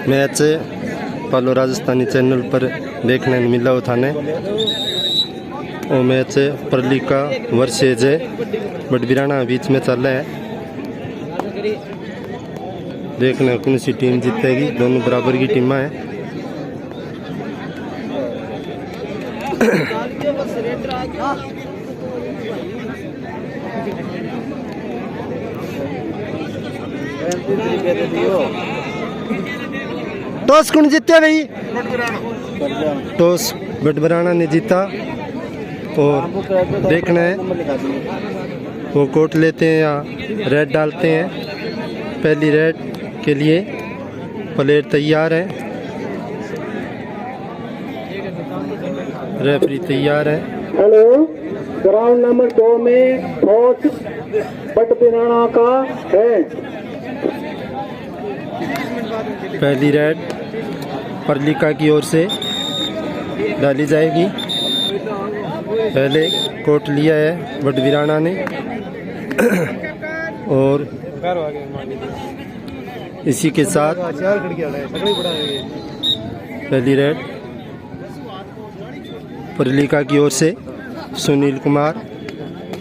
Match पालो Rajasthani channel पर देखने मिला थाने। वो मैच परलिका वर्सेज बटबिराना बीच में चल रहा है। देखना कौन सी टीम जीतेगी। दोनों बराबर की टीमें हैं। टॉस कौन जीते भाई? टॉस बटबिराना ने जीता। और देखना है वो कोट लेते हैं या रेड डालते हैं। पहली रेड के लिए प्लेयर तैयार है। रेफरी तैयार है। हेलो, ग्राउंड नंबर 2 में टॉस बटबिराना का है। पहली रेड परलिका की ओर से डाली जाएगी। पहले कोट लिया है बटबिराना ने और इसी के साथ पहली रेड परलिका की ओर से सुनील कुमार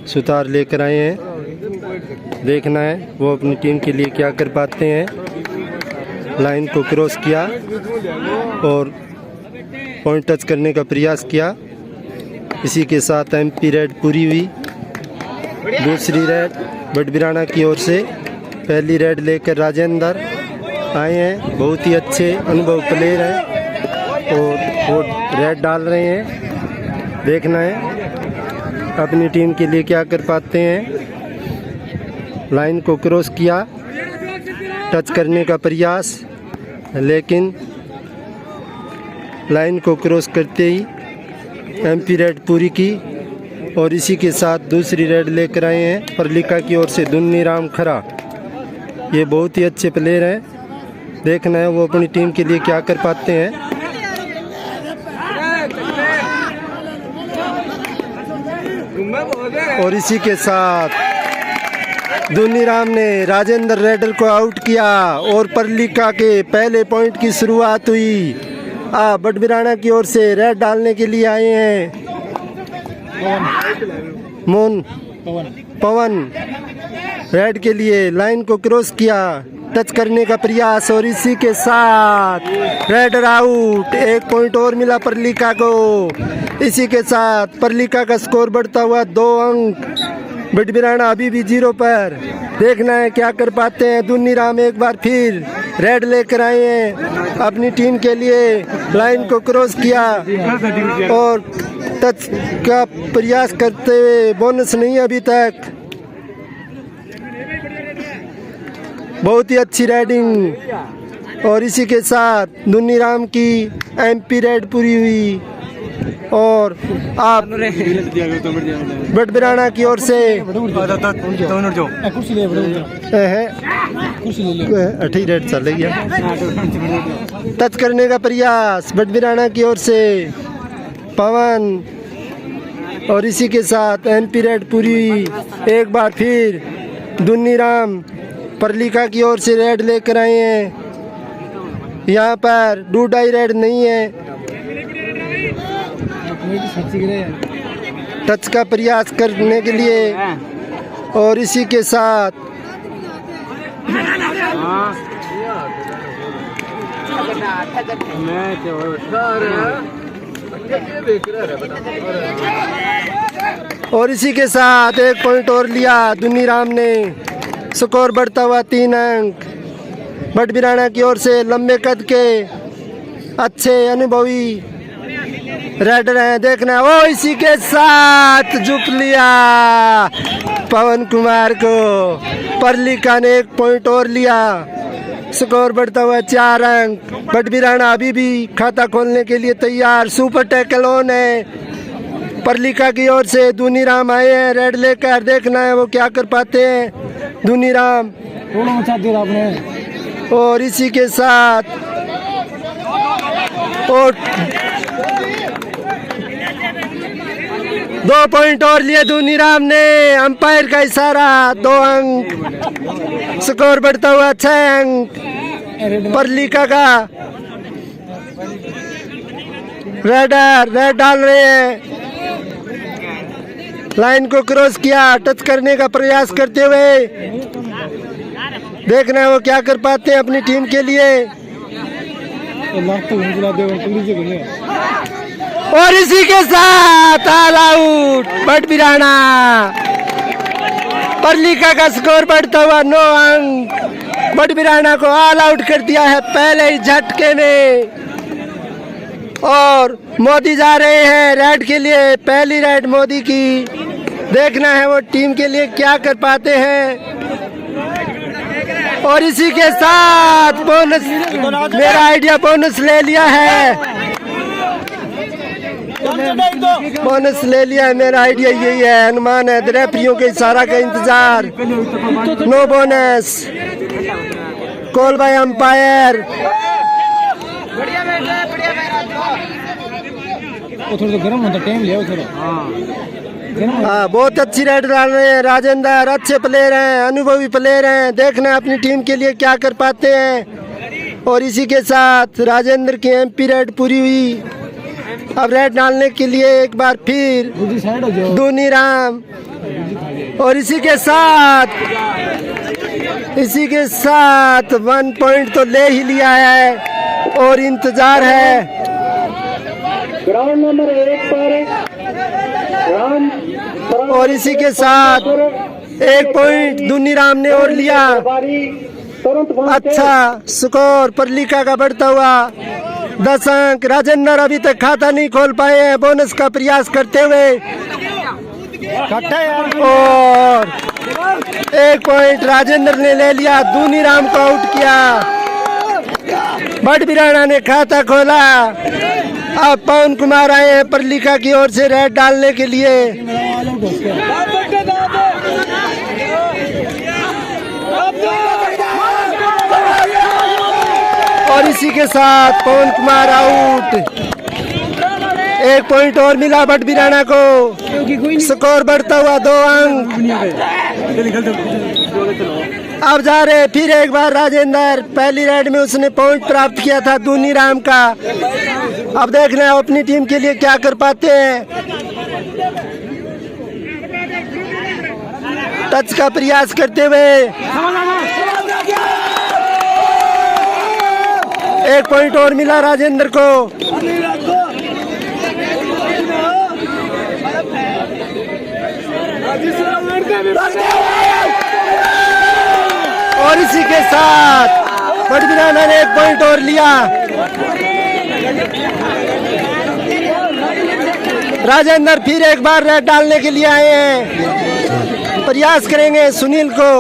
सुतार लेकर आए हैं। देखना है वो अपनी टीम के लिए क्या कर पाते हैं। लाइन को क्रॉस किया और पॉइंट टच करने का प्रयास किया। इसी के साथ एमपी रेड पूरी हुई। दूसरी रेड बटबिराना की ओर से। पहली रेड लेकर राजेंद्र आए हैं। बहुत ही अच्छे अनुभव प्लेयर हैं और वो रेड डाल रहे हैं। देखना है अपनी टीम के लिए क्या कर पाते हैं। लाइन को क्रॉस किया, टच करने का प्रयास, लेकिन लाइन को क्रॉस करते ही एमपी रेड पूरी की। और इसी के साथ दूसरी रेड लेकर आए हैं परलिका की ओर से दुन्नी राम खरा। ये बहुत ही अच्छे प्लेयर हैं। देखना है वो अपनी टीम के लिए क्या कर पाते हैं। और इसी के साथ दुन्नी राम ने राजेंद्र रेडर को आउट किया और परलिका के पहले पॉइंट की शुरुआत हुई। बटबिराना की ओर से रेड डालने के लिए आए हैं पवन रेड के लिए। लाइन को क्रॉस किया, टच करने का प्रयास और इसी के साथ रेडर आउट। 1 पॉइंट और मिला परलिका को। इसी के साथ परलिका का स्कोर बढ़ता हुआ 2 अंक। बटबिराना अभी भी 0 पर। देखना है क्या कर पाते हैं। दुन्नी राम एक बार फिर रेड लेकर आए हैं अपनी टीम के लिए। लाइन को क्रॉस किया और टच का प्रयास करते हुए बोनस नहीं अभी तक। बहुत ही अच्छी राइडिंग। और इसी के साथ दुन्नी राम की एमपी रेड पूरी हुई। और आप बटबिराना की ओर से अठी रेड चल रही है। टच करने का प्रयास बटबिराना की ओर से पवन। और इसी के साथ एमपी रेड पूरी। एक बार फिर दुन्नी राम परलिका की ओर से रेड लेकर आए हैं। यहाँ पर डूडाई रेड नहीं है। टच का प्रयास करने के लिए। और इसी के साथ एक पॉइंट और लिया दुन्नी राम ने। स्कोर बढ़ता हुआ 3 अंक। बटबिराना की ओर से लंबे कद के अच्छे अनुभवी रेडर हैं। देखना वो इसी के साथ झुक लिया पवन कुमार को। परलिका ने 1 पॉइंट और लिया। स्कोर बढ़ता हुआ 4 अंक। बटबिराना अभी भी खाता खोलने के लिए तैयार। सुपर टैकल ऑन है परलिका की ओर से। दुन्नी राम आए हैं रेड लेकर। देखना है वो क्या कर पाते हैं दुन्नी राम। और इसी के साथ और 2 पॉइंट और लिए दूनीराम ने, अंपायर का इशारा, 2 अंक, स्कोर बढ़ता हुआ 6 अंक परलिका का। रेड डाल रहे हैं, लाइन को क्रॉस किया, टच करने का प्रयास करते हुए, देखना है वो क्या कर पाते हैं अपनी टीम के लिए। और इसी के साथ ऑल आउट बट बिराना। परलिका का स्कोर बढ़ता हुआ 9 अंक, बट बिराना को ऑल आउट कर दिया है पहले ही झटके में। और मोदी जा रहे हैं रेड के लिए, पहली रेड मोदी की। देखना है वो टीम के लिए क्या कर पाते हैं। और इसी के साथ बोनस, मेरा आइडिया बोनस ले लिया है, बोनस ले लिया है। मेरा आइडिया यही है, अनुमान है, रेफरियों के इशारा का इंतजार। No bonus, call by umpire. थोड़ा गर्म होता टाइम लिया थोड़ा। हाँ, बहुत अच्छी रेड डाल रहे हैं राजेंद्र, अच्छे प्लेयर हैं, अनुभवी प्लेयर हैं। देखना है अपनी टीम के लिए क्या कर पाते हैं। और इसी के साथ राजेंद्र की एमपी रेड पूरी हुई। अब रेड डालने के लिए एक बार फिर दूनीराम। और इसी के साथ 1 पॉइंट तो ले ही लिया है और इंतजार है। ग्राउंड नंबर 1 पर और इसी के साथ 1 पॉइंट दूनीराम ने और लिया। अच्छा स्कोर परलिका का बढ़ता हुआ 10 अंक। राजेंद्र अभी तक खाता नहीं खोल पाए हैं, बोनस का प्रयास करते हुए। और 1 पॉइंट राजेंद्र ने ले लिया, दूनीराम को आउट किया। बट बिराना ने खाता खोला। अब पवन कुमार आए हैं परलिका की ओर से रेड डालने के लिए। और इसी के साथ पवन कुमार आउट। 1 पॉइंट और मिला बट बिराना को, स्कोर बढ़ता हुआ 2 अंक। अब जा रहे फिर एक बार राजेंद्र, पहली रेड में उसने पॉइंट प्राप्त किया था दूनीराम का। अब देखना है अपनी टीम के लिए क्या कर पाते हैं। टच का प्रयास करते हुए 1 पॉइंट और मिला राजेंद्र को। और इसी के साथ बट बिराना ने 1 पॉइंट और लिया। राजेंद्र फिर एक बार रेड डालने के लिए आए हैं, प्रयास करेंगे सुनील को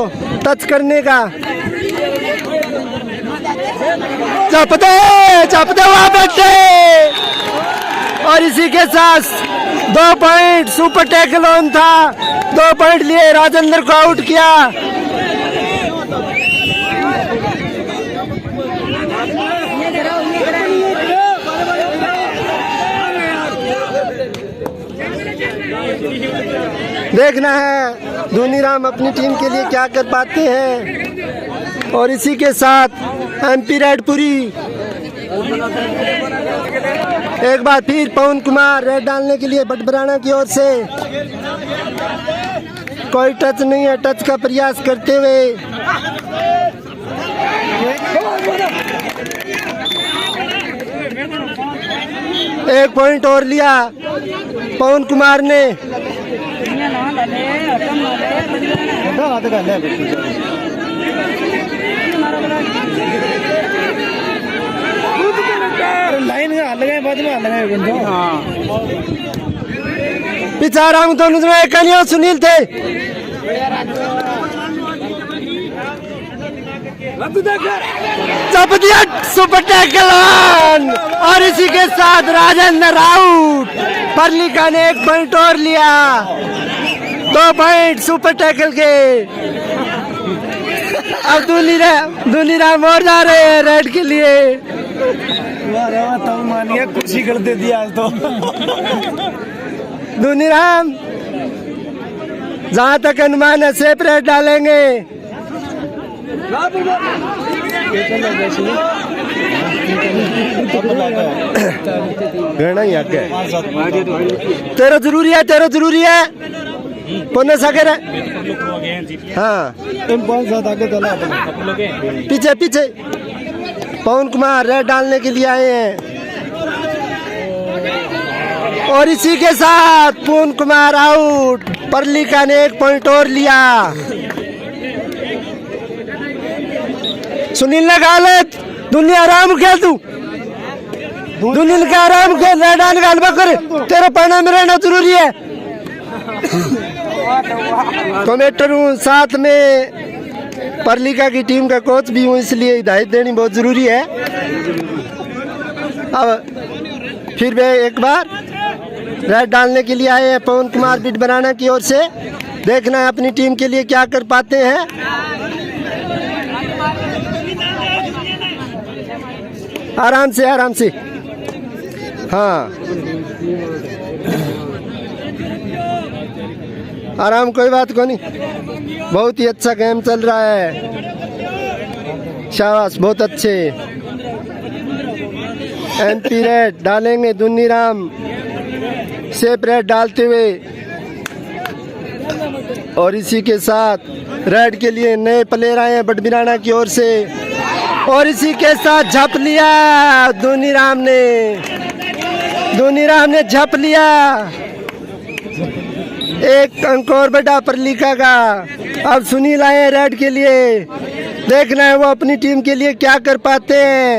टच करने का। चपते वहां बैठे। और इसी के साथ 2 पॉइंट, सुपर टैकल ऑन था, 2 पॉइंट लिए, राजेंद्र को आउट किया। देखना है दूनीराम अपनी टीम के लिए क्या कर पाते हैं। और इसी के साथ एमपी रेड पूरी। एक बार फिर पवन कुमार रेड डालने के लिए बट बिराना की ओर से। कोई टच नहीं है, टच का प्रयास करते हुए। एक पॉइंट और लिया पवन कुमार ने। लाइन में हल गए, बाद में हल गए। पिछा रहा हूँ दोनों में कन्या सुनील थे। चप दिया सुपर टैकल ऑन। और इसी के साथ राजेंद्र आउट। परलिका ने 1 पॉइंट और लिया, 2 पॉइंट सुपर टैकल के। अब दूनीराम और जा रहे हैं रेड के लिए। मानिए खुशी कर दे दिया आज तो। दुनिराम जहाँ तक अनुमान है सेपरेट डालेंगे। घना ही आगे तेरा जरूरी है पुण्य सागर है। हाँ पीछे पवन कुमार रेड डालने के लिए आए हैं और इसी के साथ पवन कुमार आउट। परलिका ने 1 पॉइंट और लिया। सुनील ने गालत दुनिया आराम खेल तू दुनिया का आराम खेल रेडान गालबा करे तेरा पढ़ना में रहना जरूरी है। कमेंटर हूँ साथ में परलिका की टीम का कोच भी हूँ इसलिए हिदायत देनी बहुत जरूरी है। अब फिर वे एक बार रेड डालने के लिए आए हैं पवन कुमार बिट बनाना की ओर से। देखना है अपनी टीम के लिए क्या कर पाते हैं। आराम से हाँ आराम कोई बात को नहीं। बहुत ही अच्छा गेम चल रहा है। शाबाश बहुत अच्छे। एमपी रेड डालेंगे दुनिराम सेप रेड डालते हुए और इसी के साथ रेड के लिए नए प्लेयर आए हैं बटबिराना की ओर से और इसी के साथ झप लिया दुनिराम ने झप लिया। 1 अंक और बढ़ा परलिका का। अब सुनील आए रेड के लिए। देखना है वो अपनी टीम के लिए क्या कर पाते हैं।